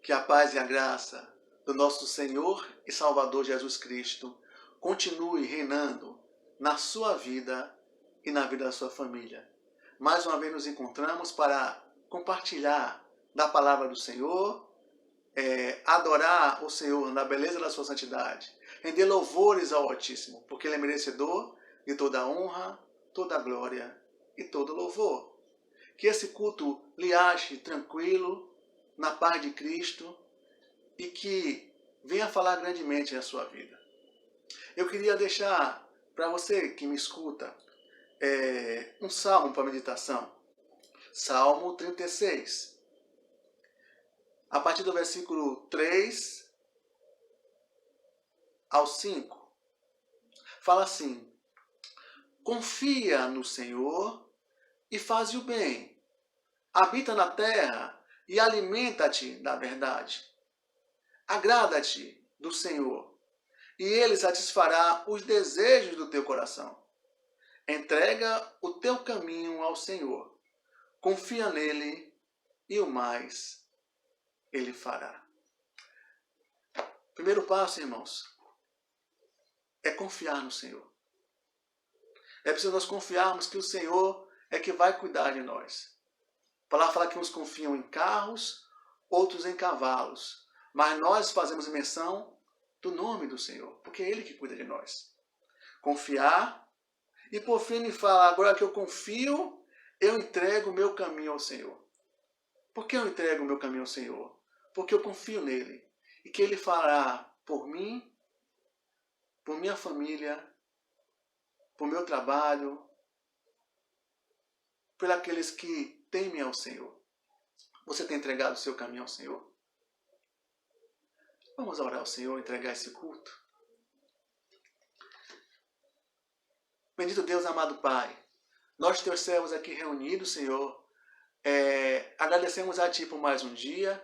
Que a paz e a graça do nosso Senhor e Salvador Jesus Cristo continue reinando na sua vida e na vida da sua família. Mais uma vez nos encontramos para compartilhar da palavra do Senhor, adorar o Senhor na beleza da sua santidade, render louvores ao Altíssimo, porque Ele é merecedor de toda a honra, toda a glória e todo louvor. Que esse culto lhe ache tranquilo, na paz de Cristo, e que venha falar grandemente na sua vida. Eu queria deixar para você que me escuta um salmo para meditação. Salmo 36. A partir do versículo 3 ao 5. Fala assim: confia no Senhor e faz o bem. Habita na terra e alimenta-te da verdade. Agrada-te do Senhor, e Ele satisfará os desejos do teu coração. Entrega o teu caminho ao Senhor. Confia nele e o mais Ele fará. Primeiro passo, irmãos, é confiar no Senhor. É preciso nós confiarmos que o Senhor é que vai cuidar de nós. A palavra fala que uns confiam em carros, outros em cavalos. Mas nós fazemos menção do nome do Senhor, porque é Ele que cuida de nós. Confiar, e por fim ele fala: agora que eu confio, eu entrego o meu caminho ao Senhor. Por que eu entrego o meu caminho ao Senhor? Porque eu confio nele, e que Ele fará por mim, por minha família, por meu trabalho, por aqueles que temem ao Senhor. Você tem entregado o seu caminho ao Senhor? Vamos orar ao Senhor, entregar esse culto. Bendito Deus, amado Pai, nós teus servos aqui reunidos, Senhor, agradecemos a Ti por mais um dia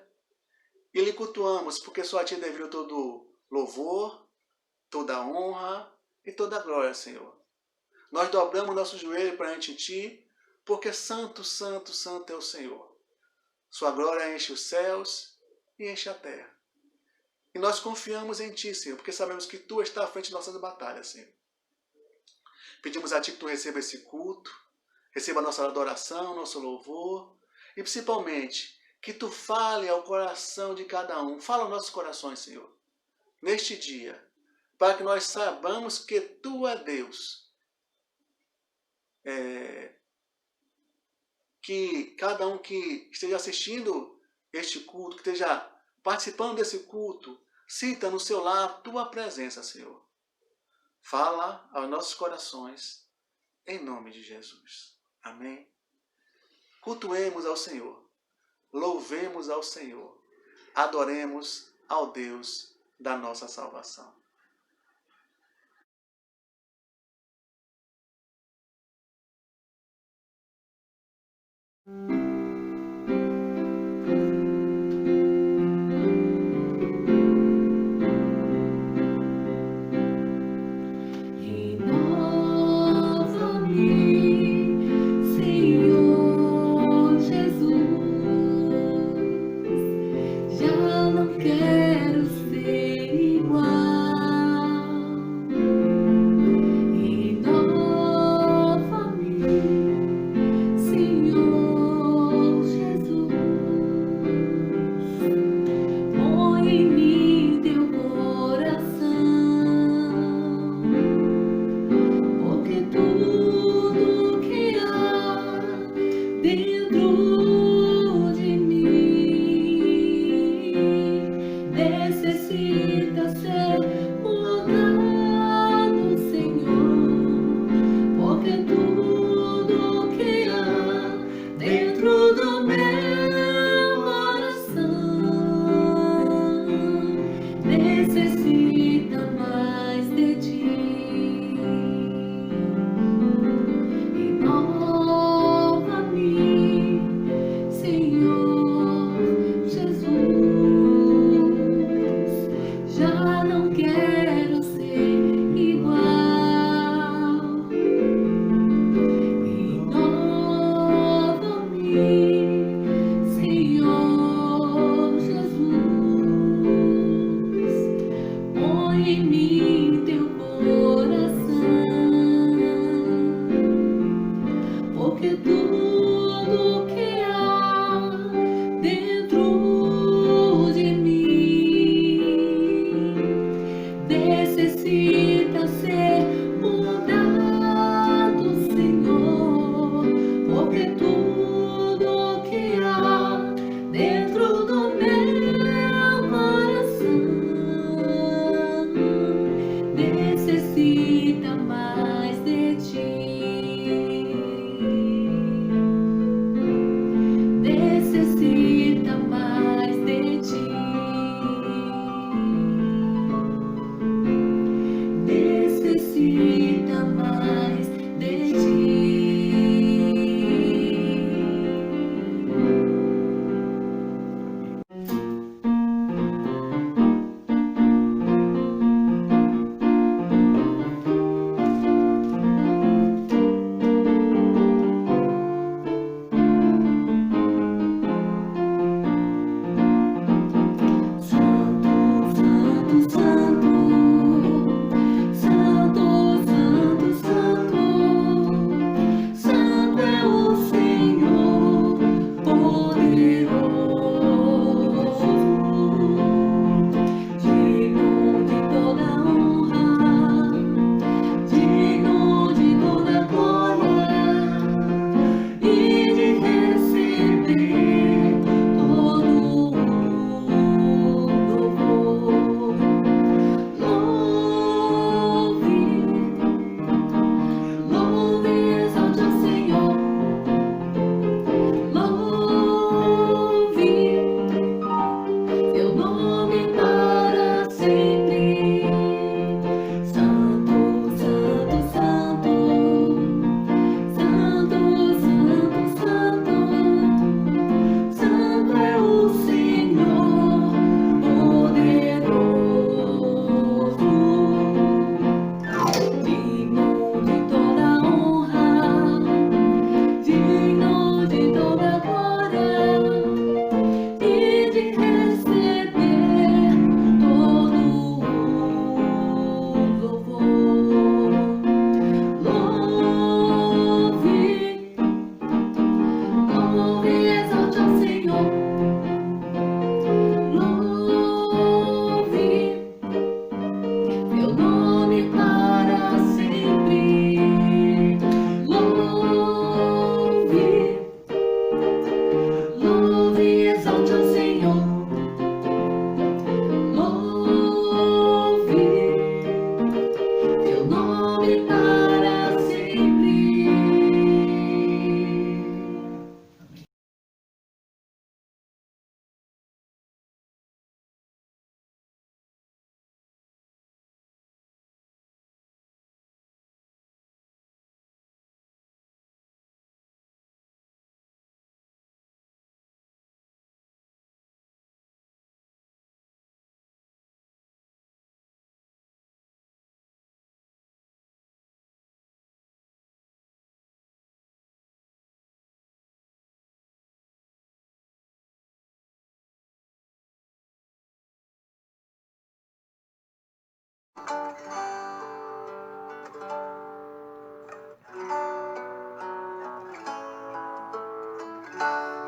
e lhe cultuamos, porque só a Ti é devido todo louvor, toda honra e toda glória, Senhor. Nós dobramos nosso joelho perante Ti, porque santo, santo, santo é o Senhor. Sua glória enche os céus e enche a terra. E nós confiamos em Ti, Senhor, porque sabemos que Tu está à frente de nossas batalhas, Senhor. Pedimos a Ti que Tu receba esse culto, receba a nossa adoração, nosso louvor, e principalmente que Tu fale ao coração de cada um. Fala aos nossos corações, Senhor, neste dia, para que nós saibamos que Tu é Deus. Que cada um que esteja assistindo este culto, que esteja participando desse culto, sinta no seu lar Tua presença, Senhor. Fala aos nossos corações, em nome de Jesus. Amém. Cultuemos ao Senhor, louvemos ao Senhor, adoremos ao Deus da nossa salvação. Senhor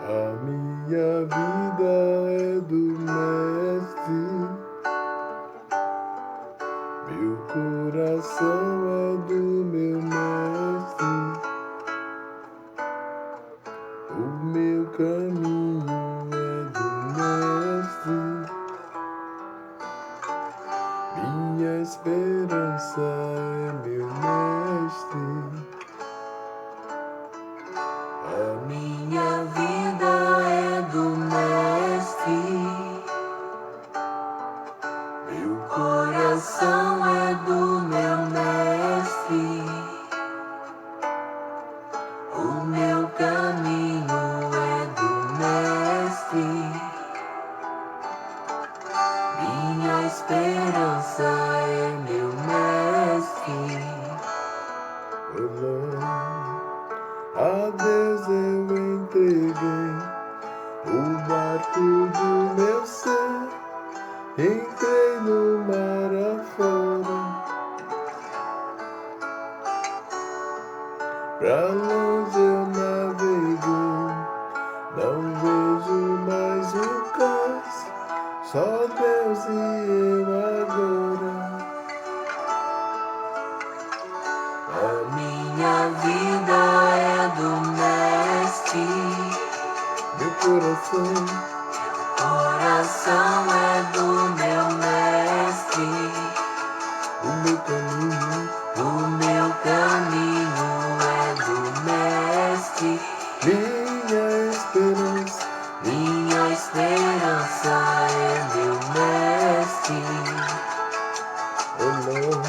A minha vida é do Mestre, meu coração é do meu Mestre, o meu caminho é do Mestre, minha esperança é meu Mestre. A minha vida é do Mestre, meu coração é do meu Mestre, o meu caminho é do Mestre, minha esperança é meu Mestre. A Deus eu entreguei o barco do meu ser, entrei no mar afora, pra longe eu naveguei, não vejo mais o cais, só Deus e eu agora. A minha vida é do Mestre, meu coração é do meu Mestre, o meu caminho é do Mestre, minha esperança é meu Mestre. Oh Lord,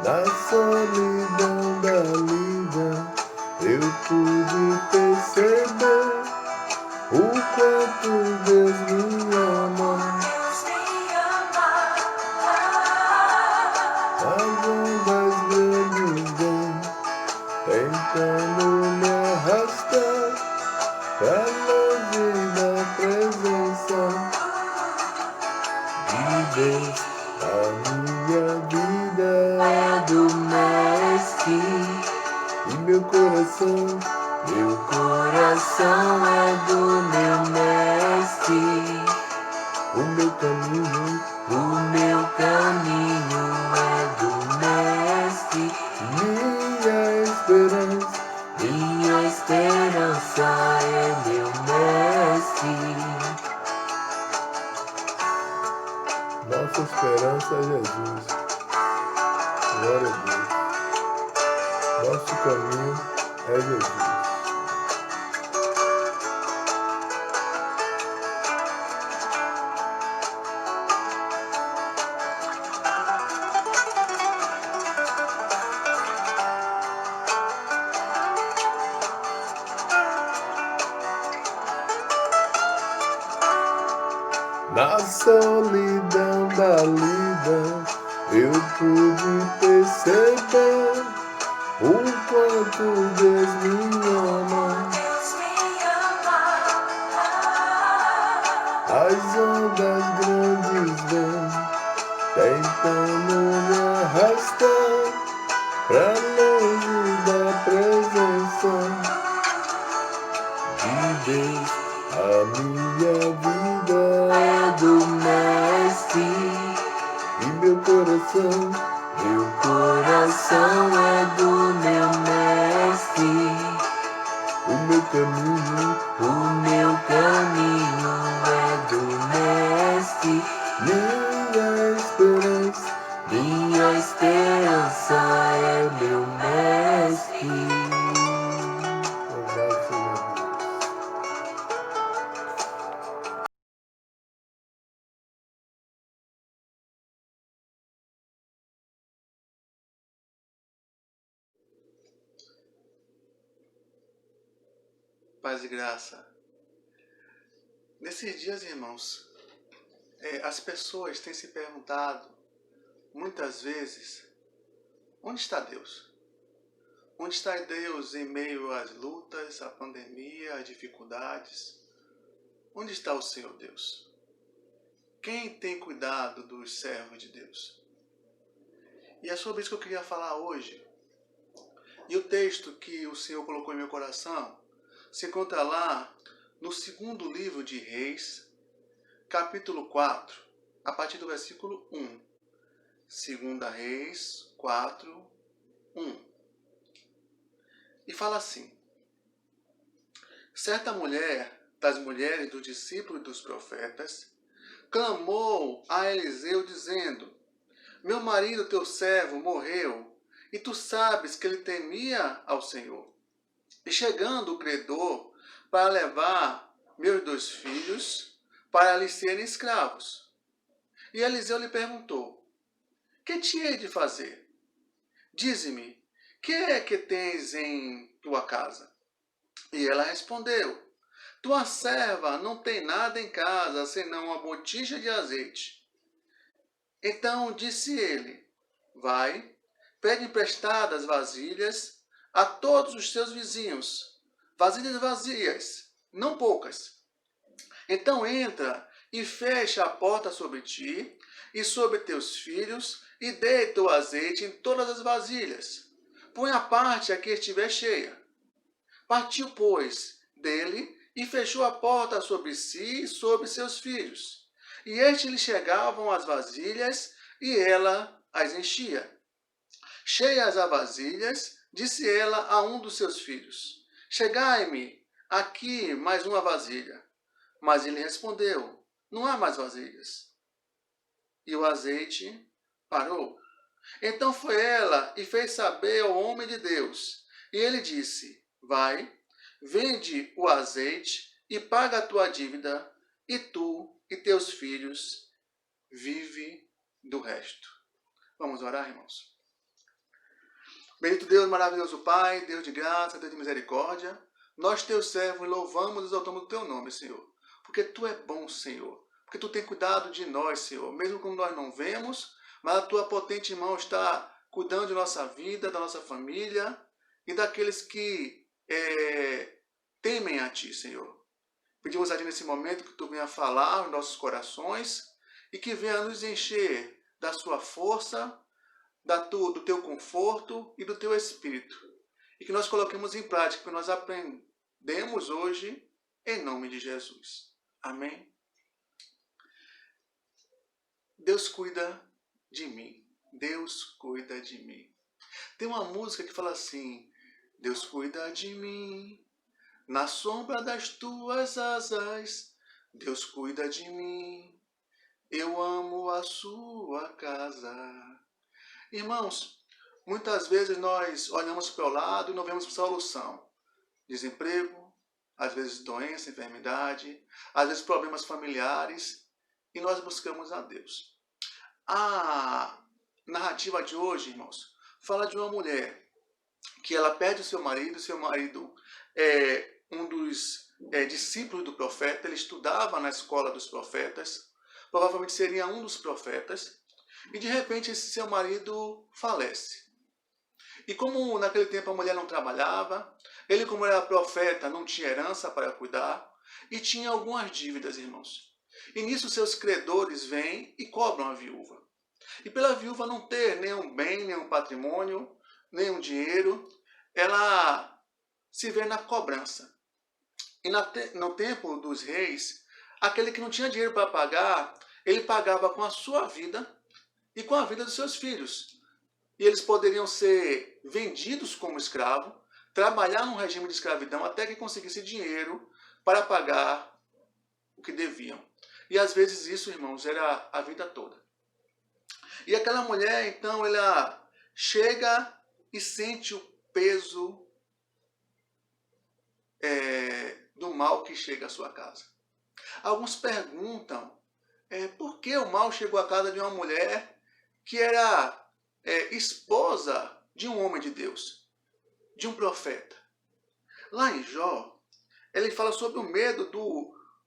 na solidão da vida eu pude perceber o quanto Deus me ama. As ondas grandes vêm tentando me arrastar pra longe da presença de Deus. A minha vida é do Mestre e meu coração é do meu Mestre, o meu caminho é do Mestre, minha esperança é meu Mestre. Nossa esperança é Jesus. Glória a Deus. Nosso caminho é Jesus. Na solidão da lida eu pude perceber o quanto Deus me ama. As ondas grandes vêm tentando me arrastar pra longe da presença de Deus. A minha vida é do Mestre e meu coração é do meu Mestre, o meu caminho é do Mestre, minha esperança é meu Mestre. Paz e graça. Nesses dias, irmãos, as pessoas têm se perguntado, muitas vezes, onde está Deus? Onde está Deus em meio às lutas, à pandemia, às dificuldades? Onde está o Senhor Deus? Quem tem cuidado dos servos de Deus? E é sobre isso que eu queria falar hoje. E o texto que o Senhor colocou em meu coração se encontra lá no segundo livro de Reis, capítulo 4, a partir do versículo 1. Segunda Reis 4, 1. E fala assim: certa mulher das mulheres dos discípulos dos profetas clamou a Eliseu dizendo: meu marido, teu servo, morreu, e tu sabes que ele temia ao Senhor. E chegando o credor para levar meus 2 filhos para lhe serem escravos. E Eliseu lhe perguntou: que te hei de fazer? Dize-me, que é que tens em tua casa? E ela respondeu: tua serva não tem nada em casa, senão uma botija de azeite. Então disse ele: vai, pede emprestadas vasilhas a todos os teus vizinhos, vasilhas vazias, não poucas. Então entra e fecha a porta sobre ti e sobre teus filhos, e deita o azeite em todas as vasilhas. Põe a parte a que estiver cheia. Partiu, pois, dele e fechou a porta sobre si e sobre seus filhos. E estes lhe chegavam as vasilhas, e ela as enchia. Cheias as vasilhas, disse ela a um dos seus filhos: chegai-me aqui mais uma vasilha. Mas ele respondeu: não há mais vasilhas. E o azeite parou. Então foi ela e fez saber ao homem de Deus. E ele disse: vai, vende o azeite e paga a tua dívida, e tu e teus filhos vive do resto. Vamos orar, irmãos? Bendito Deus, maravilhoso Pai, Deus de graça, Deus de misericórdia, nós, teus servos, louvamos e exaltamos o teu nome, Senhor. Porque tu é bom, Senhor. Porque tu tem cuidado de nós, Senhor. Mesmo quando nós não vemos, mas a tua potente mão está cuidando de nossa vida, da nossa família e daqueles que temem a ti, Senhor. Pedimos a ti nesse momento que tu venha falar aos nossos corações e que venha nos encher da sua força, do teu conforto e do teu espírito. E que nós coloquemos em prática o que nós aprendemos hoje, em nome de Jesus. Amém? Deus cuida de mim. Deus cuida de mim. Tem uma música que fala assim: Deus cuida de mim, na sombra das tuas asas. Deus cuida de mim, eu amo a sua casa. Irmãos, muitas vezes nós olhamos para o lado e não vemos solução. Desemprego, às vezes doença, enfermidade, às vezes problemas familiares, e nós buscamos a Deus. A narrativa de hoje, irmãos, fala de uma mulher que ela perde o seu marido é um dos discípulos do profeta, ele estudava na escola dos profetas, provavelmente seria um dos profetas, e de repente esse seu marido falece. E como naquele tempo a mulher não trabalhava, ele, como era profeta, não tinha herança para cuidar e tinha algumas dívidas, irmãos. E nisso seus credores vêm e cobram a viúva. E pela viúva não ter nenhum bem, nenhum patrimônio, nenhum dinheiro, ela se vê na cobrança. E no tempo dos reis, aquele que não tinha dinheiro para pagar, ele pagava com a sua vida e com a vida dos seus filhos. E eles poderiam ser vendidos como escravo, trabalhar num regime de escravidão até que conseguisse dinheiro para pagar o que deviam. E às vezes isso, irmãos, era a vida toda. E aquela mulher, então, ela chega e sente o peso do mal que chega à sua casa. Alguns perguntam por que o mal chegou à casa de uma mulher que era esposa de um homem de Deus, de um profeta. Lá em Jó, ele fala sobre o medo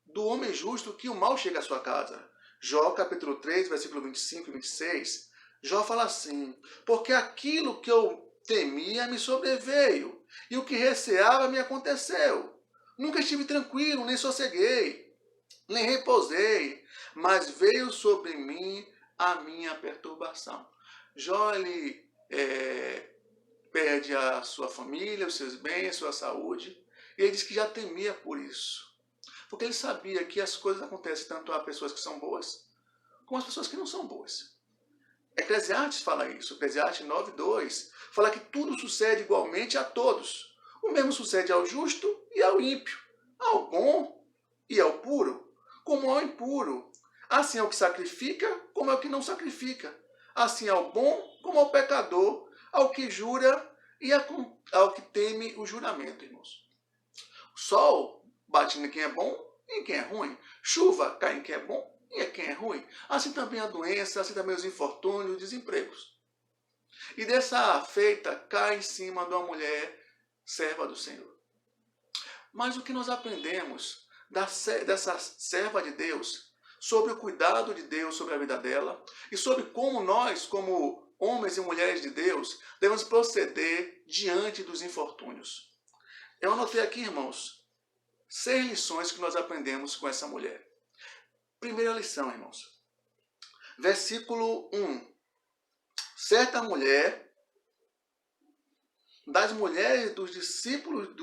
do homem justo que o mal chega à sua casa. Jó, capítulo 3, versículo 25 e 26, Jó fala assim: porque aquilo que eu temia me sobreveio, e o que receava me aconteceu. Nunca estive tranquilo, nem sosseguei, nem repousei, mas veio sobre mim a minha perturbação. Jó, ele perde a sua família, os seus bens, a sua saúde. E ele diz que já temia por isso. Porque ele sabia que as coisas acontecem tanto a pessoas que são boas, como as pessoas que não são boas. Eclesiastes fala isso. Eclesiastes 9:2 fala que tudo sucede igualmente a todos. O mesmo sucede ao justo e ao ímpio, ao bom e ao puro, como ao impuro. Assim ao que sacrifica, como ao que não sacrifica. Assim ao bom, como ao pecador, ao que jura e ao que teme o juramento, irmãos. O sol bate em quem é bom e em quem é ruim. Chuva cai em quem é bom e em quem é ruim. Assim também a doença, assim também os infortúnios, os desempregos. E dessa feita cai em cima de uma mulher serva do Senhor. Mas o que nós aprendemos dessa serva de Deus, sobre o cuidado de Deus sobre a vida dela, e sobre como nós, como homens e mulheres de Deus, devemos proceder diante dos infortúnios. Eu anotei aqui, irmãos, 6 lições que nós aprendemos com essa mulher. Primeira lição, irmãos. Versículo 1. Certa mulher, das mulheres dos discípulos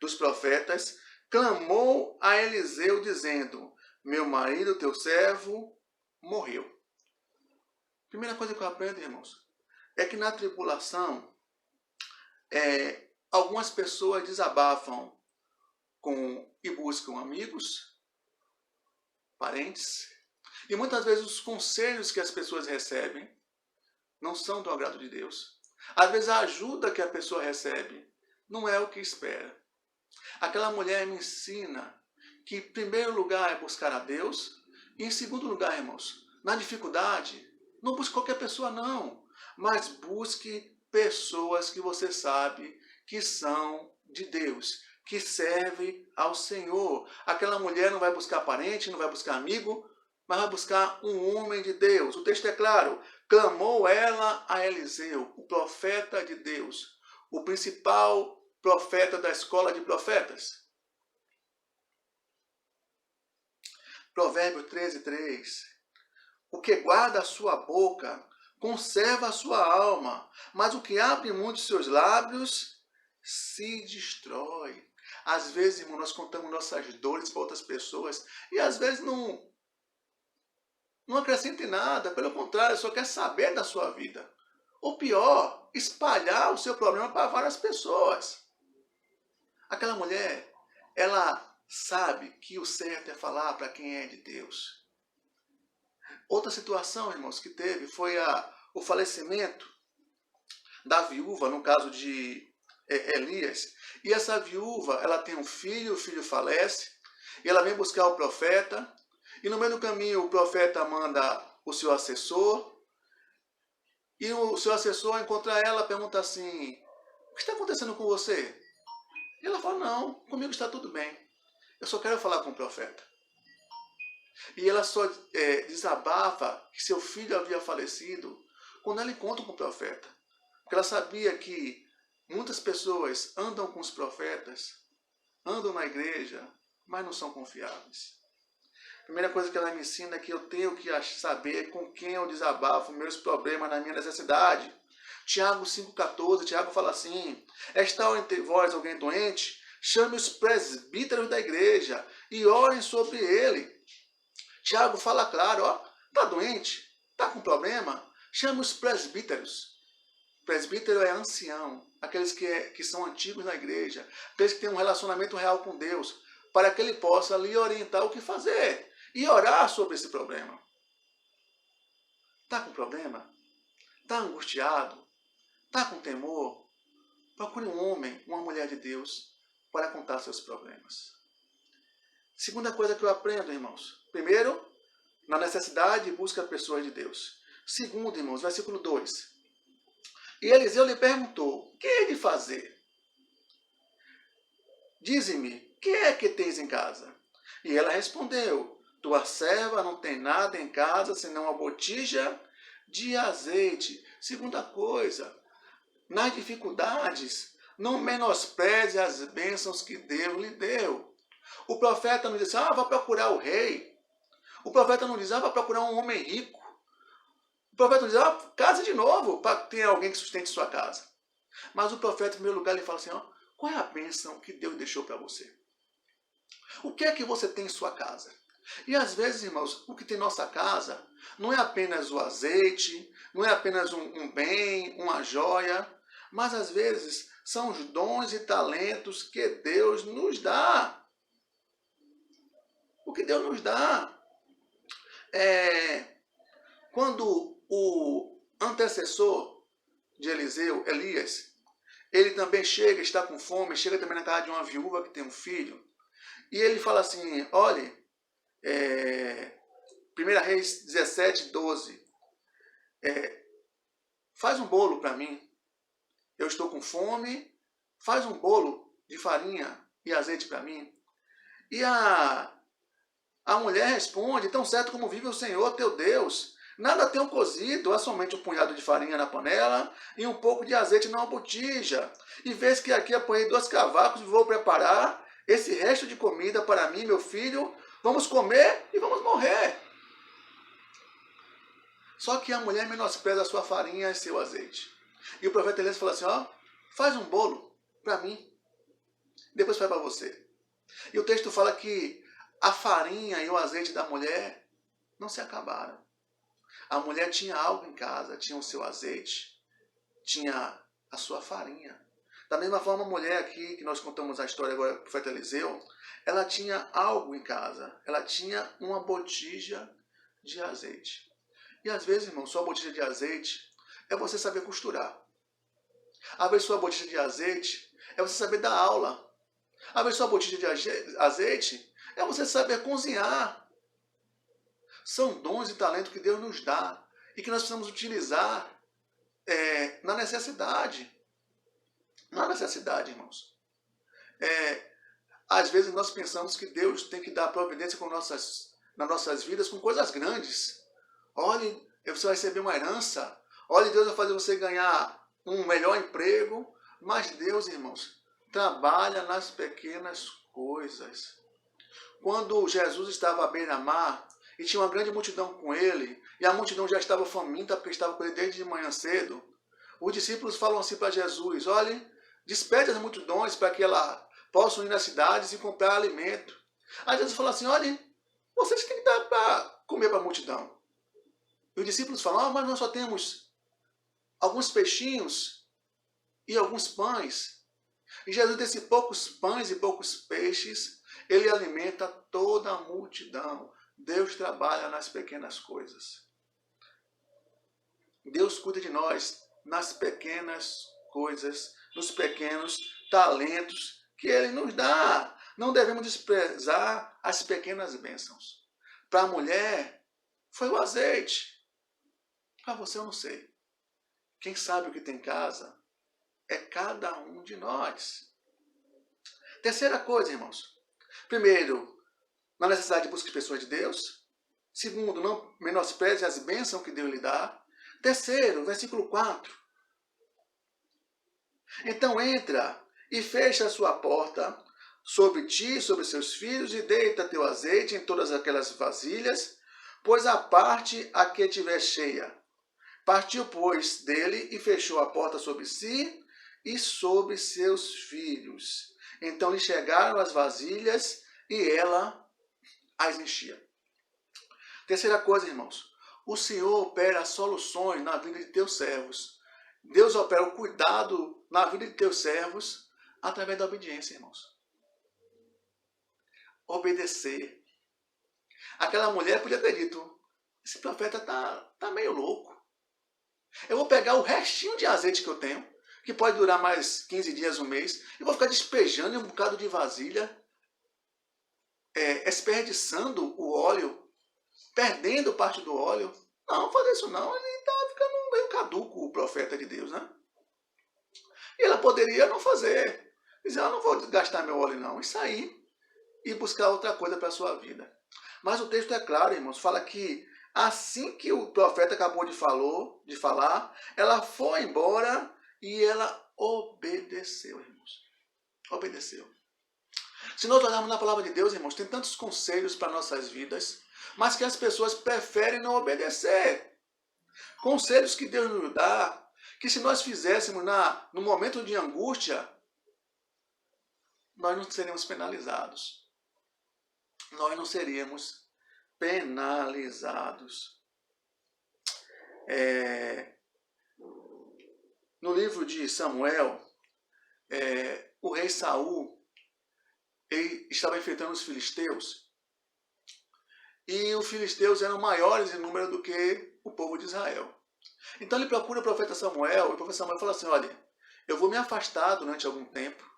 dos profetas, clamou a Eliseu, dizendo: meu marido, teu servo, morreu. Primeira coisa que eu aprendo, irmãos, é que na tribulação, algumas pessoas desabafam e buscam amigos, parentes, e muitas vezes os conselhos que as pessoas recebem não são do agrado de Deus. Às vezes a ajuda que a pessoa recebe não é o que espera. Aquela mulher me ensina que em primeiro lugar é buscar a Deus, e em segundo lugar, irmãos, na dificuldade, não busque qualquer pessoa não, mas busque pessoas que você sabe que são de Deus, que servem ao Senhor. Aquela mulher não vai buscar parente, não vai buscar amigo, mas vai buscar um homem de Deus. O texto é claro: clamou ela a Eliseu, o profeta de Deus, o principal profeta da escola de profetas. Provérbios 13:3. O que guarda a sua boca conserva a sua alma, mas o que abre mão de seus lábios se destrói. Às vezes, irmão, nós contamos nossas dores para outras pessoas e às vezes não acrescenta em nada, pelo contrário, só quer saber da sua vida. Ou pior, espalhar o seu problema para várias pessoas. Aquela mulher, ela sabe que o certo é falar para quem é de Deus. Outra situação, irmãos, que teve foi o falecimento da viúva, no caso de Elias. E essa viúva, ela tem um filho, o filho falece, e ela vem buscar o profeta, e no meio do caminho o profeta manda o seu assessor, e o seu assessor encontra ela, pergunta assim: o que está acontecendo com você? E ela fala: não, comigo está tudo bem, eu só quero falar com o profeta. E ela só desabafa que seu filho havia falecido quando ela encontra com o profeta. Porque ela sabia que muitas pessoas andam com os profetas, andam na igreja, mas não são confiáveis. A primeira coisa que ela me ensina é que eu tenho que saber com quem eu desabafo meus problemas na minha necessidade. Tiago 5,14, Tiago fala assim: está entre vós alguém doente? Chame os presbíteros da igreja e orem sobre ele. Tiago fala claro: está doente? Está com problema? Chame os presbíteros. Presbítero é ancião, aqueles que são antigos na igreja, aqueles que têm um relacionamento real com Deus, para que ele possa lhe orientar o que fazer e orar sobre esse problema. Está com problema? Está angustiado? Está com temor? Procure um homem, uma mulher de Deus, para contar seus problemas. Segunda coisa que eu aprendo, irmãos. Primeiro, na necessidade, busca pessoas de Deus. Segundo, irmãos, versículo 2. E Eliseu lhe perguntou: o que é de fazer? Dize-me, o que é que tens em casa? E ela respondeu: tua serva não tem nada em casa, senão a botija de azeite. Segunda coisa, nas dificuldades, não menospreze as bênçãos que Deus lhe deu. O profeta não disse: vá procurar o rei. O profeta não diz: vá procurar um homem rico. O profeta diz, case de novo, para ter alguém que sustente sua casa. Mas o profeta, em primeiro lugar, ele fala assim, qual é a bênção que Deus deixou para você? O que é que você tem em sua casa? E às vezes, irmãos, o que tem em nossa casa não é apenas o azeite, não é apenas um bem, uma joia, mas às vezes são os dons e talentos que Deus nos dá. O que Deus nos dá. Quando o antecessor de Eliseu, Elias, ele também chega, está com fome, chega também na casa de uma viúva que tem um filho, e ele fala assim, olha, 1 Reis 17, 12, faz um bolo para mim, eu estou com fome, faz um bolo de farinha e azeite para mim. E a mulher responde, tão certo como vive o Senhor teu Deus, nada tenho cozido, há somente um punhado de farinha na panela e um pouco de azeite numa botija. E vês que aqui apanhei 2 cavacos e vou preparar esse resto de comida para mim, meu filho, vamos comer e vamos morrer. Só que a mulher menospreza a sua farinha e seu azeite. E o profeta Elias fala assim, faz um bolo para mim, depois faz para você. E o texto fala que a farinha e o azeite da mulher não se acabaram. A mulher tinha algo em casa, tinha o seu azeite, tinha a sua farinha. Da mesma forma, a mulher aqui, que nós contamos a história agora do profeta Eliseu, ela tinha algo em casa, ela tinha uma botija de azeite. E às vezes, irmão, sua botija de azeite é você saber costurar. Às vezes, sua botija de azeite é você saber dar aula. Às vezes, sua botija de azeite é você saber cozinhar. São dons e talentos que Deus nos dá e que nós precisamos utilizar na necessidade. Na necessidade, irmãos. Às vezes nós pensamos que Deus tem que dar providência nas nossas vidas com coisas grandes. Olhe, você vai receber uma herança. Olhe, Deus vai fazer você ganhar um melhor emprego. Mas Deus, irmãos, trabalha nas pequenas coisas. Quando Jesus estava à beira-mar e tinha uma grande multidão com ele, e a multidão já estava faminta porque estava com ele desde de manhã cedo, os discípulos falam assim para Jesus, olha, despede as multidões para que elas possam ir nas cidades e comprar alimento. Aí Jesus fala assim, olha, vocês têm que dar para comer para a multidão. E os discípulos falam, mas nós só temos alguns peixinhos e alguns pães. E Jesus, desses poucos pães e poucos peixes, ele alimenta toda a multidão. Deus trabalha nas pequenas coisas. Deus cuida de nós nas pequenas coisas, nos pequenos talentos que Ele nos dá. Não devemos desprezar as pequenas bênçãos. Para a mulher, foi o azeite. Para você, eu não sei. Quem sabe o que tem em casa é cada um de nós. Terceira coisa, irmãos. Primeiro, na necessidade de buscar as pessoas de Deus. Segundo, não menospreze as bênçãos que Deus lhe dá. Terceiro, versículo 4. Então entra e fecha a sua porta sobre ti, sobre seus filhos, e deita teu azeite em todas aquelas vasilhas, pois a parte a que tiver cheia. Partiu, pois, dele e fechou a porta sobre si e sobre seus filhos. Então lhe chegaram as vasilhas e ela as enchia. Terceira coisa, irmãos. O Senhor opera soluções na vida de teus servos. Deus opera o cuidado na vida de teus servos através da obediência, irmãos. Obedecer. Aquela mulher podia ter dito, esse profeta tá meio louco. Eu vou pegar o restinho de azeite que eu tenho, que pode durar mais 15 dias, um mês, e vou ficar despejando em um bocado de vasilha, desperdiçando o óleo, perdendo parte do óleo. Não, fazer isso não, ele está ficando meio caduco, o profeta de Deus, né? E ela poderia não fazer, dizer, eu não vou gastar meu óleo não, e sair e buscar outra coisa para a sua vida. Mas o texto é claro, irmãos, fala que assim que o profeta acabou de falar, ela foi embora e ela obedeceu, irmãos. Obedeceu. Se nós olharmos na palavra de Deus, irmãos, tem tantos conselhos para nossas vidas, mas que as pessoas preferem não obedecer. Conselhos que Deus nos dá, que se nós fizéssemos no momento de angústia, nós não seríamos penalizados. Nós não seríamos penalizados. No livro de Samuel, o rei Saul ele estava enfrentando os filisteus, e os filisteus eram maiores em número do que o povo de Israel. Então ele procura o profeta Samuel, e o profeta Samuel fala assim, olha, eu vou me afastar durante algum tempo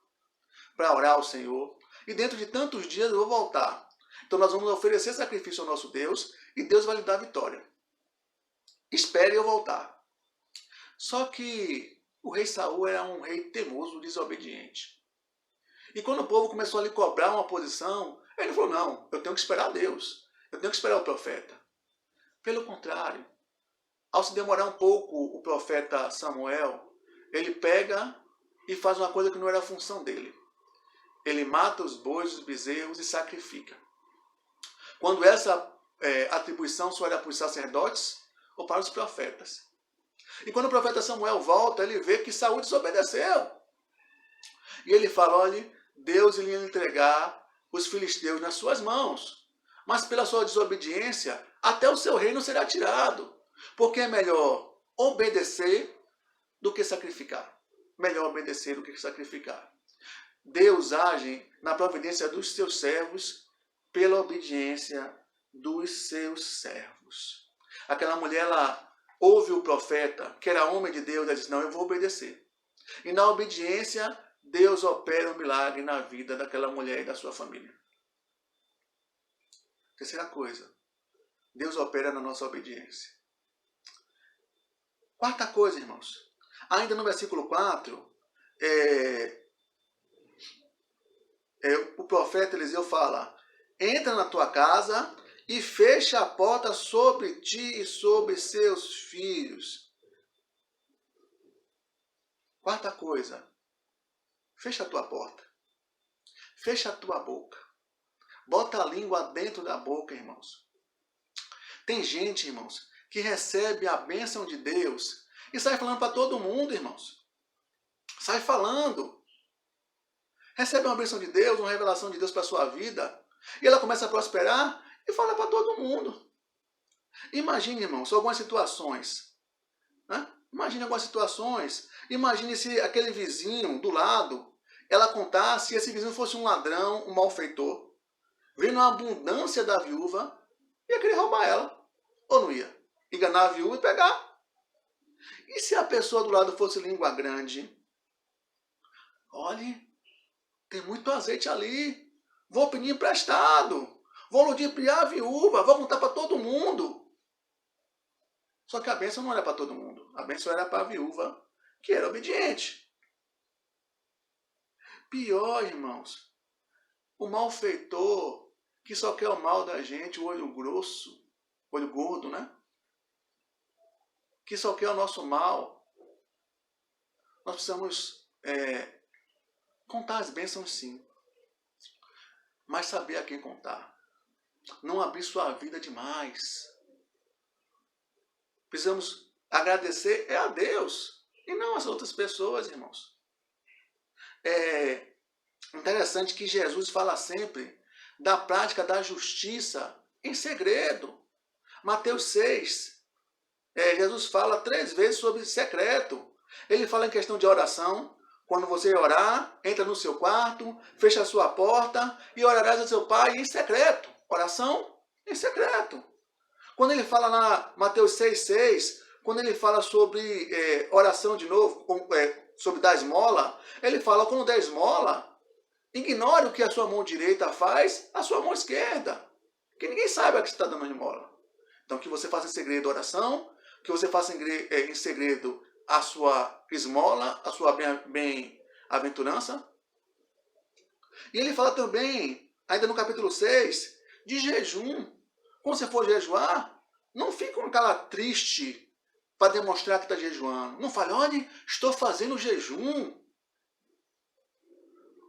para orar ao Senhor, e dentro de tantos dias eu vou voltar. Então nós vamos oferecer sacrifício ao nosso Deus, e Deus vai lhe dar vitória. Espere eu voltar. Só que o rei Saul era um rei teimoso, desobediente. E quando o povo começou a lhe cobrar uma posição, ele falou, não, eu tenho que esperar Deus. Eu tenho que esperar o profeta. Pelo contrário, ao se demorar um pouco o profeta Samuel, ele pega e faz uma coisa que não era a função dele. Ele mata os bois, os bezerros e sacrifica. Quando essa atribuição só era para os sacerdotes ou para os profetas. E quando o profeta Samuel volta, ele vê que Saul desobedeceu. E ele fala, olha, Deus ia entregar os filisteus nas suas mãos. Mas pela sua desobediência, até o seu reino será tirado. Porque é melhor obedecer do que sacrificar. Melhor obedecer do que sacrificar. Deus age na providência dos seus servos pela obediência dos seus servos. Aquela mulher, ela ouve o profeta, que era homem de Deus, ela diz, não, eu vou obedecer. E na obediência, Deus opera um milagre na vida daquela mulher e da sua família. Terceira coisa, Deus opera na nossa obediência. Quarta coisa, irmãos, ainda no versículo 4, o profeta Eliseu fala, entra na tua casa e fecha a porta sobre ti e sobre seus filhos. Quarta coisa, fecha a tua porta. Fecha a tua boca. Bota a língua dentro da boca, irmãos. Tem gente, irmãos, que recebe a bênção de Deus e sai falando para todo mundo, irmãos. Sai falando. Recebe uma bênção de Deus, uma revelação de Deus para a sua vida, e ela começa a prosperar e fala para todo mundo. Imagine, irmãos, algumas situações. Né? Imagine algumas situações. Imagine se aquele vizinho do lado, ela contasse se esse vizinho fosse um ladrão, um malfeitor, vendo a abundância da viúva, ia querer roubar ela. Ou não ia? Enganar a viúva e pegar. E se a pessoa do lado fosse língua grande? Olhe, tem muito azeite ali. Vou pedir emprestado. Vou ludibriar a viúva. Vou contar para todo mundo. Só que a bênção não era para todo mundo. A bênção era para a viúva, que era obediente. Pior, irmãos, o malfeitor, que só quer o mal da gente, o olho grosso, olho gordo, né? Que só quer o nosso mal. Nós precisamos contar as bênçãos, sim. Mas saber a quem contar. Não abrir sua vida demais. Precisamos agradecer a Deus e não às outras pessoas, irmãos. É interessante que Jesus fala sempre da prática da justiça em segredo. Mateus 6, Jesus fala 3 vezes sobre secreto. Ele fala em questão de oração. Quando você orar, entra no seu quarto, fecha a sua porta e orarás ao seu Pai em secreto. Oração em secreto. Quando ele fala lá, Mateus 6,6, quando ele fala sobre oração de novo, sobre dar esmola, ele fala, quando der esmola, ignore o que a sua mão direita faz, a sua mão esquerda. Que ninguém saiba que você está dando esmola. Então, que você faça em segredo a oração, que você faça em segredo a sua esmola, a sua bem-aventurança. E ele fala também, ainda no capítulo 6, de jejum. Quando você for jejuar, não fique com aquela triste para demonstrar que está jejuando. Não fale, olha, estou fazendo jejum.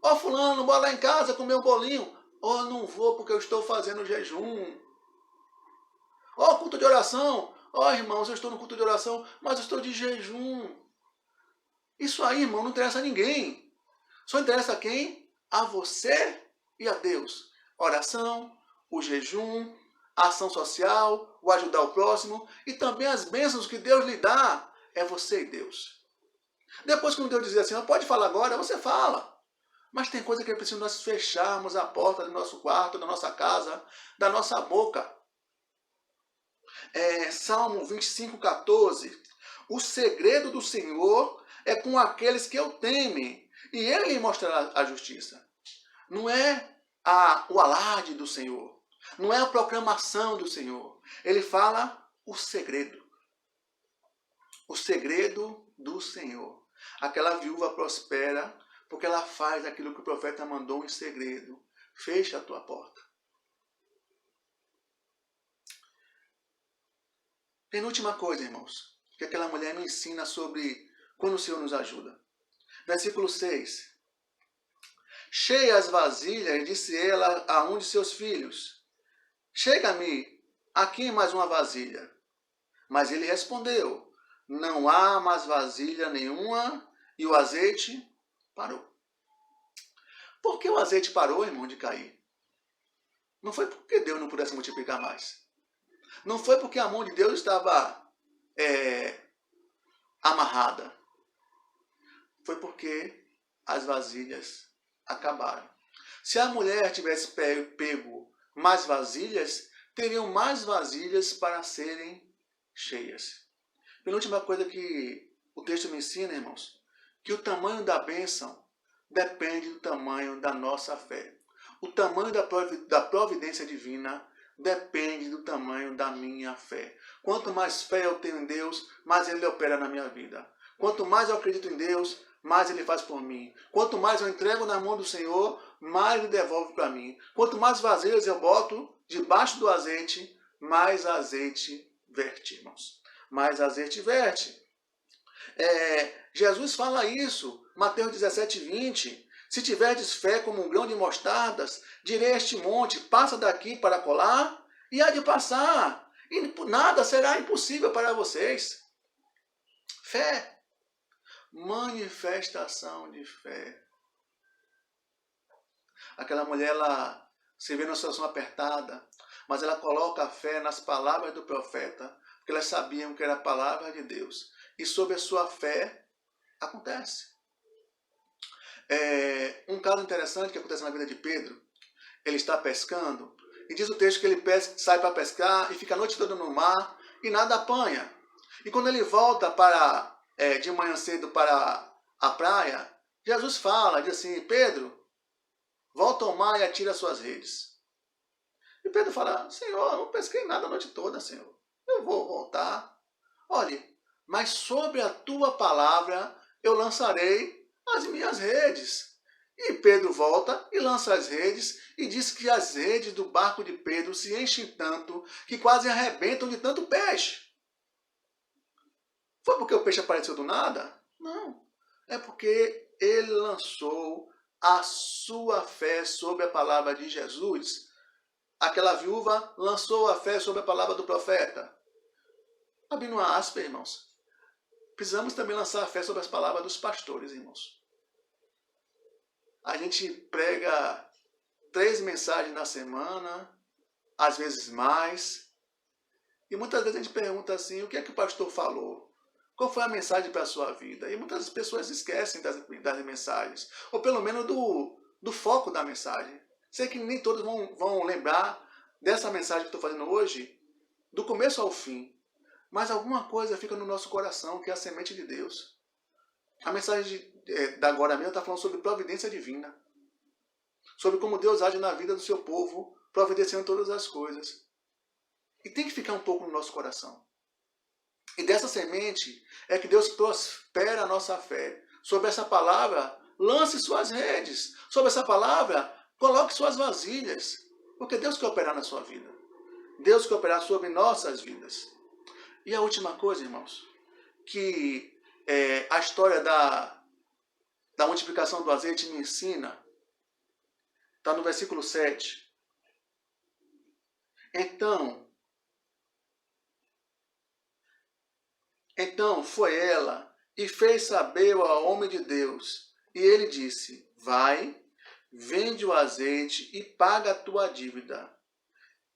Ó, fulano, bora lá em casa comer um bolinho. Ó, não vou porque eu estou fazendo jejum. Ó, culto de oração. Ó, irmãos, eu estou no culto de oração, mas eu estou de jejum. Isso aí, irmão, não interessa a ninguém. Só interessa a quem? A você e a Deus. Oração, o jejum, a ação social, o ajudar o próximo e também as bênçãos que Deus lhe dá. É você e Deus. Depois, quando Deus dizer assim, pode falar agora, você fala. Mas tem coisa que é preciso nós fecharmos a porta do nosso quarto, da nossa casa, da nossa boca. Salmo 25:14. O segredo do Senhor é com aqueles que o temem, e Ele lhe mostrará a justiça. Não é o alarde do Senhor, não é a proclamação do Senhor. Ele fala o segredo. O segredo do Senhor. Aquela viúva prospera porque ela faz aquilo que o profeta mandou em segredo. Fecha a tua porta. Penúltima coisa, irmãos, que aquela mulher me ensina sobre quando o Senhor nos ajuda. Versículo 6. Cheia as vasilhas, disse ela a um de seus filhos, chega-me aqui mais uma vasilha. Mas ele respondeu, não há mais vasilha nenhuma, e o azeite parou. Por que o azeite parou, irmão, de cair? Não foi porque Deus não pudesse multiplicar mais. Não foi porque a mão de Deus estava amarrada. Foi porque as vasilhas acabaram. Se a mulher tivesse pego mais vasilhas, teriam mais vasilhas para serem cheias. Penúltima coisa que o texto me ensina, irmãos, que o tamanho da bênção depende do tamanho da nossa fé. O tamanho da providência divina depende do tamanho da minha fé. Quanto mais fé eu tenho em Deus, mais Ele opera na minha vida. Quanto mais eu acredito em Deus, mais Ele faz por mim. Quanto mais eu entrego na mão do Senhor, mais Ele devolve para mim. Quanto mais vasilhas eu boto debaixo do azeite, mais azeite verte, irmãos. Mais azeite verte. Jesus fala isso, Mateus 17:20. Se tiverdes fé como um grão de mostardas, direi a este monte, passa daqui para colar, e há de passar. E nada será impossível para vocês. Fé. Manifestação de fé. Aquela mulher, ela se vê numa situação apertada, mas ela coloca a fé nas palavras do profeta, porque elas sabiam que era a palavra de Deus. E sob a sua fé, acontece. Um caso interessante que acontece na vida de Pedro, ele está pescando, e diz o texto que ele sai para pescar e fica a noite toda no mar e nada apanha. E quando ele volta de manhã cedo para a praia, Jesus fala, diz assim, Pedro, volta ao mar e atira as suas redes. E Pedro fala, Senhor, eu não pesquei nada a noite toda, Senhor. Eu vou voltar. Olhe, mas sobre a tua palavra eu lançarei as minhas redes. E Pedro volta e lança as redes e diz que as redes do barco de Pedro se enchem tanto que quase arrebentam de tanto peixe. Foi porque o peixe apareceu do nada? Não. É porque ele lançou a sua fé sobre a palavra de Jesus. Aquela viúva lançou a fé sobre a palavra do profeta. Abrindo uma aspa, irmãos. Precisamos também lançar a fé sobre as palavras dos pastores, irmãos. A gente prega 3 mensagens na semana, às vezes mais. E muitas vezes a gente pergunta assim, o que é que o pastor falou? Qual foi a mensagem para a sua vida? E muitas pessoas esquecem das mensagens. Ou pelo menos do foco da mensagem. Sei que nem todos vão lembrar dessa mensagem que estou fazendo hoje, do começo ao fim. Mas alguma coisa fica no nosso coração, que é a semente de Deus. A mensagem da agora mesmo está falando sobre providência divina. Sobre como Deus age na vida do seu povo, providenciando todas as coisas. E tem que ficar um pouco no nosso coração. E dessa semente é que Deus prospera a nossa fé. Sobre essa palavra, lance suas redes. Sobre essa palavra, coloque suas vasilhas. Porque Deus quer operar na sua vida. Deus quer operar sobre nossas vidas. E a última coisa, irmãos, que a história da multiplicação do azeite me ensina, está no versículo 7. Então, Então foi ela e fez saber ao homem de Deus. E ele disse: vai, vende o azeite e paga a tua dívida.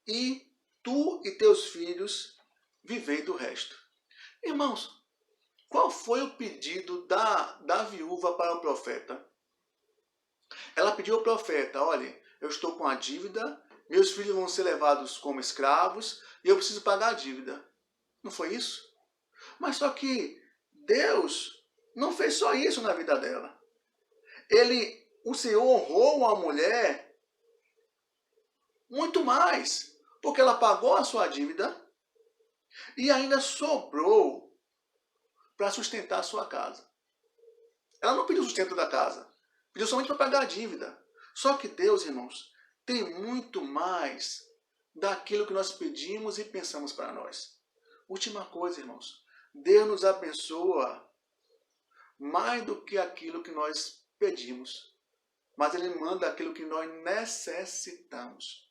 E tu e teus filhos vivei do resto. Irmãos, qual foi o pedido da viúva para o profeta? Ela pediu ao profeta: olha, eu estou com a dívida, meus filhos vão ser levados como escravos e eu preciso pagar a dívida. Não foi isso? Mas só que Deus não fez só isso na vida dela. O Senhor honrou a mulher muito mais, porque ela pagou a sua dívida e ainda sobrou para sustentar a sua casa. Ela não pediu sustento da casa, pediu somente para pagar a dívida. Só que Deus, irmãos, tem muito mais daquilo que nós pedimos e pensamos para nós. Última coisa, irmãos, Deus nos abençoa mais do que aquilo que nós pedimos, mas Ele manda aquilo que nós necessitamos.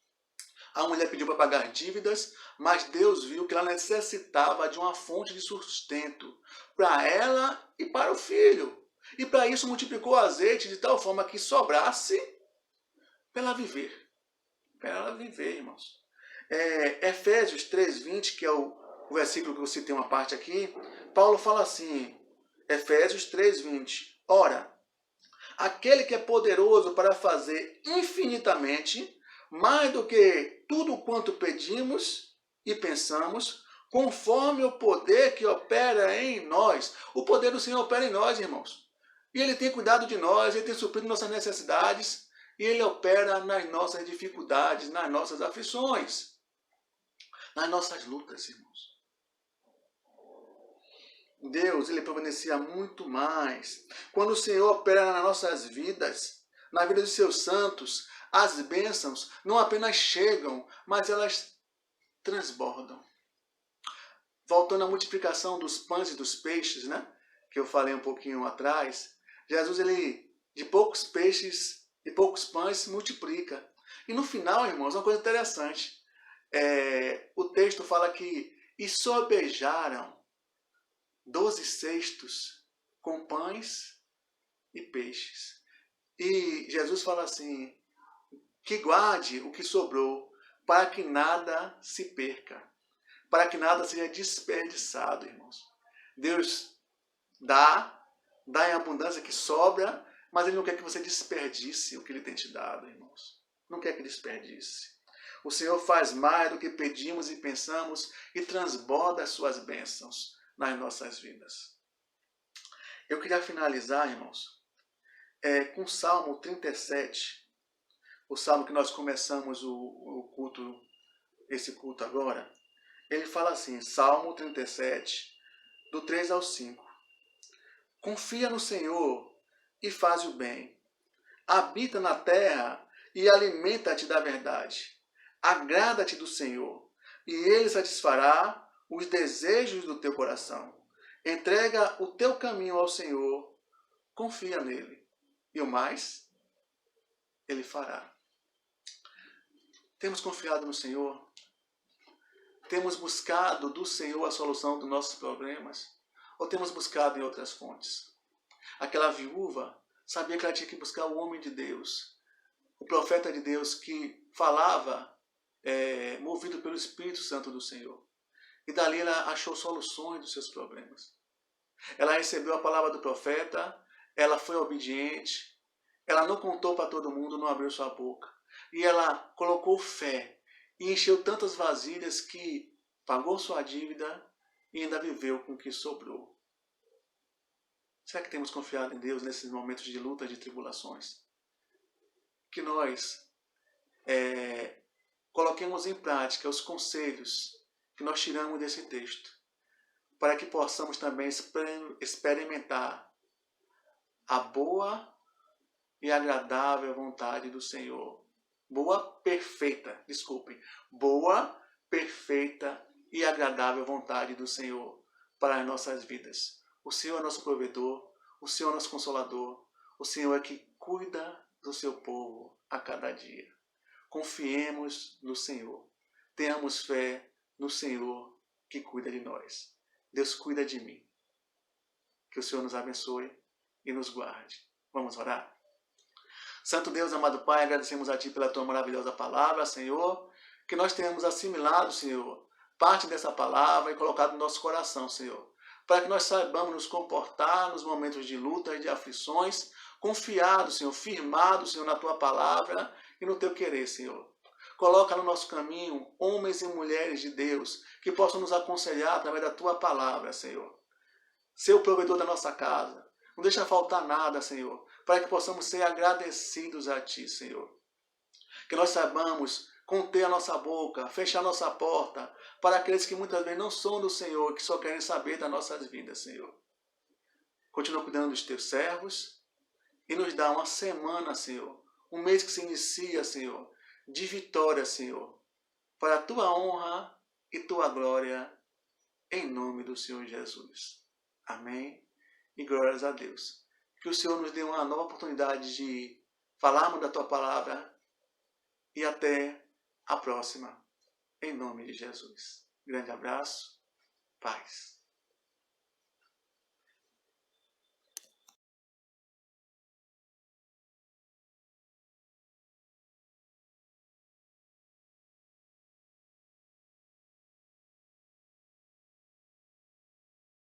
A mulher pediu para pagar dívidas, mas Deus viu que ela necessitava de uma fonte de sustento para ela e para o filho. E para isso multiplicou o azeite de tal forma que sobrasse para ela viver. Para ela viver, irmãos. Efésios 3:20, que é o versículo que eu citei uma parte aqui, Paulo fala assim, Efésios 3:20. Ora, aquele que é poderoso para fazer infinitamente mais do que tudo quanto pedimos e pensamos, conforme o poder que opera em nós. O poder do Senhor opera em nós, irmãos. E Ele tem cuidado de nós, Ele tem suprido nossas necessidades, e Ele opera nas nossas dificuldades, nas nossas aflições, nas nossas lutas, irmãos. Deus, Ele providencia muito mais. Quando o Senhor opera nas nossas vidas, na vida dos seus santos, as bênçãos não apenas chegam, mas elas transbordam. Voltando à multiplicação dos pães e dos peixes, né? Que eu falei um pouquinho atrás, Jesus, ele de poucos peixes e poucos pães multiplica. E no final, irmãos, uma coisa interessante. O texto fala que e sobejaram 12 cestos com pães e peixes. E Jesus fala assim, que guarde o que sobrou, para que nada se perca, para que nada seja desperdiçado, irmãos. Deus dá em abundância que sobra, mas Ele não quer que você desperdice o que Ele tem te dado, irmãos. Não quer que desperdice. O Senhor faz mais do que pedimos e pensamos e transborda as suas bênçãos nas nossas vidas. Eu queria finalizar, irmãos, com o Salmo 37, o Salmo que nós começamos esse culto agora. Ele fala assim, Salmo 37, do 3 ao 5. Confia no Senhor e faz o bem. Habita na terra e alimenta-te da verdade. Agrada-te do Senhor, e Ele satisfará os desejos do teu coração. Entrega o teu caminho ao Senhor, confia nele, e o mais Ele fará. Temos confiado no Senhor? Temos buscado do Senhor a solução dos nossos problemas? Ou temos buscado em outras fontes? Aquela viúva sabia que ela tinha que buscar o homem de Deus, o profeta de Deus que falava movido pelo Espírito Santo do Senhor. E dali ela achou soluções dos seus problemas. Ela recebeu a palavra do profeta, ela foi obediente, ela não contou para todo mundo, não abriu sua boca. E ela colocou fé e encheu tantas vasilhas que pagou sua dívida e ainda viveu com o que sobrou. Será que temos confiado em Deus nesses momentos de luta, de tribulações? Que nós coloquemos em prática os conselhos que nós tiramos desse texto, para que possamos também experimentar a boa e agradável vontade do Senhor. Boa, perfeita e agradável vontade do Senhor para as nossas vidas. O Senhor é nosso provedor, o Senhor é nosso consolador, o Senhor é que cuida do seu povo a cada dia. Confiemos no Senhor, tenhamos fé no Senhor que cuida de nós. Deus cuida de mim. Que o Senhor nos abençoe e nos guarde. Vamos orar? Santo Deus, amado Pai, agradecemos a Ti pela Tua maravilhosa palavra, Senhor, que nós tenhamos assimilado, Senhor, parte dessa palavra e colocado no nosso coração, Senhor, para que nós saibamos nos comportar nos momentos de luta e de aflições, confiados, Senhor, firmados, Senhor, na Tua palavra e no Teu querer, Senhor. Coloca no nosso caminho homens e mulheres de Deus que possam nos aconselhar através da Tua palavra, Senhor. Ser o provedor da nossa casa. Não deixa faltar nada, Senhor, para que possamos ser agradecidos a Ti, Senhor. Que nós saibamos conter a nossa boca, fechar a nossa porta, para aqueles que muitas vezes não são do Senhor, que só querem saber das nossas vidas, Senhor. Continua cuidando dos Teus servos e nos dá uma semana, Senhor, um mês que se inicia, Senhor, de vitória, Senhor, para a Tua honra e Tua glória, em nome do Senhor Jesus. Amém. E glórias a Deus. Que o Senhor nos dê uma nova oportunidade de falarmos da Tua palavra e até a próxima, em nome de Jesus. Grande abraço, paz.